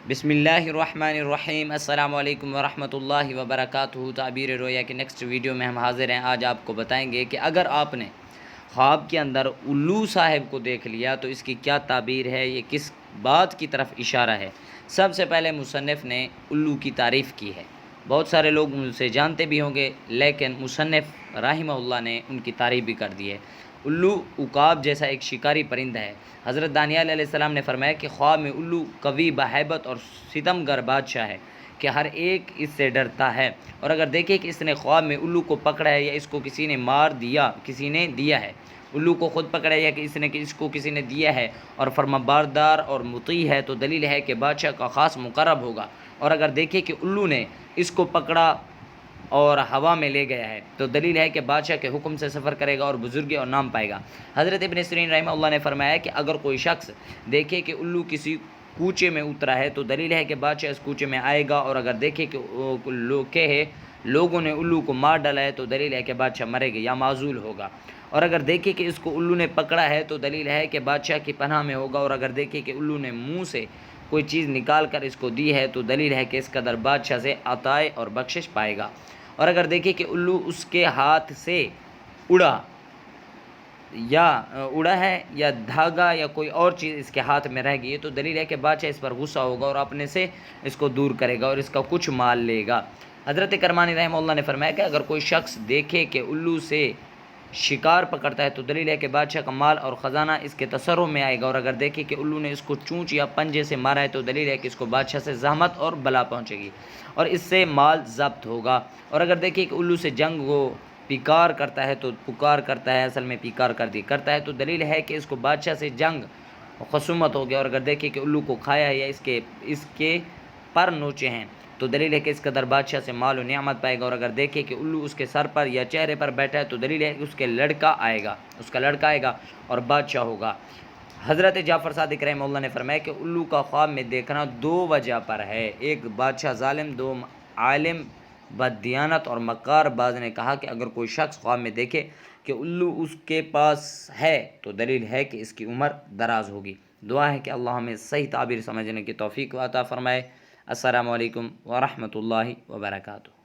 بسم اللہ الرحمن الرحیم۔ السلام علیکم ورحمۃ اللہ وبرکاتہ۔ تعبیر رویا کے نیکسٹ ویڈیو میں ہم حاضر ہیں۔ آج آپ کو بتائیں گے کہ اگر آپ نے خواب کے اندر الو صاحب کو دیکھ لیا تو اس کی کیا تعبیر ہے، یہ کس بات کی طرف اشارہ ہے۔ سب سے پہلے مصنف نے الو کی تعریف کی ہے، بہت سارے لوگ اسے جانتے بھی ہوں گے، لیکن مصنف رحمہ اللہ نے ان کی تعریف بھی کر دی ہے۔ الو عقاب جیسا ایک شکاری پرندہ ہے۔ حضرت دانیال علیہ السلام نے فرمایا کہ خواب میں الو قوی بہیبت اور ستم گر بادشاہ ہے کہ ہر ایک اس سے ڈرتا ہے، اور اگر دیکھے کہ اس نے خواب میں الو کو پکڑا ہے یا اس کو کسی نے مار دیا، کسی نے دیا ہے، الو کو خود پکڑا ہے یا کہ اس کو کسی نے دیا ہے اور فرمانبردار اور مطیع ہے، تو دلیل ہے کہ بادشاہ کا خاص مقرب ہوگا، اور اگر دیکھے کہ الو نے اس کو پکڑا اور ہوا میں لے گیا ہے تو دلیل ہے کہ بادشاہ کے حکم سے سفر کرے گا اور بزرگی اور نام پائے گا۔ حضرت ابن سیرین رحمہ اللہ نے فرمایا کہ اگر کوئی شخص دیکھے کہ الو کسی کوچے میں اترا ہے تو دلیل ہے کہ بادشاہ اس کوچے میں آئے گا، اور اگر دیکھے کہ لوگوں نے الو کو مار ڈالا ہے تو دلیل ہے کہ بادشاہ مرے گا یا معزول ہوگا، اور اگر دیکھے کہ اس کو الو نے پکڑا ہے تو دلیل ہے کہ بادشاہ کی پناہ میں ہوگا، اور اگر دیکھے کہ الو نے منہ سے کوئی چیز نکال کر اس کو دی ہے تو دلیل ہے کہ اس قدر بادشاہ سے عطائے اور بخشش پائے گا، اور اگر دیکھے کہ الو اس کے ہاتھ سے اڑا ہے یا دھاگا یا کوئی اور چیز اس کے ہاتھ میں رہ گئی ہے تو دلیل ہے کہ بادشاہ اس پر غصہ ہوگا اور اپنے سے اس کو دور کرے گا اور اس کا کچھ مال لے گا۔ حضرت کرمانی رحمہ اللہ نے فرمایا کہ اگر کوئی شخص دیکھے کہ الو سے شکار پکڑتا ہے تو دلیل ہے کہ بادشاہ کا مال اور خزانہ اس کے تصرف میں آئے گا، اور اگر دیکھے کہ الو نے اس کو چونچ یا پنجے سے مارا ہے تو دلیل ہے کہ اس کو بادشاہ سے زحمت اور بلا پہنچے گی اور اس سے مال ضبط ہوگا، اور اگر دیکھے کہ الو سے جنگ وہ پکار کرتا ہے تو پکار کرتا ہے، اصل میں پکار کرتا ہے تو دلیل ہے کہ اس کو بادشاہ سے جنگ خصومت ہو گیا، اور اگر دیکھے کہ الو کو کھایا ہے یا اس کے پر نوچے ہیں تو دلیل ہے کہ اس قدر بادشاہ سے مال و نعمت پائے گا، اور اگر دیکھے کہ الو اس کے سر پر یا چہرے پر بیٹھا ہے تو دلیل ہے کہ اس کا لڑکا آئے گا اور بادشاہ ہوگا۔ حضرت جعفر صادق رحمہ اللہ نے فرمایا کہ الو کا خواب میں دیکھنا دو وجہ پر ہے، ایک بادشاہ ظالم، دو عالم بددیانت اور مکار باز نے کہا کہ اگر کوئی شخص خواب میں دیکھے کہ الو اس کے پاس ہے تو دلیل ہے کہ اس کی عمر دراز ہوگی۔ دعا ہے کہ اللہ ہمیں صحیح تعبیر سمجھنے کی توفیق عطا فرمائے۔ السلام علیکم ورحمۃ اللہ وبرکاتہ۔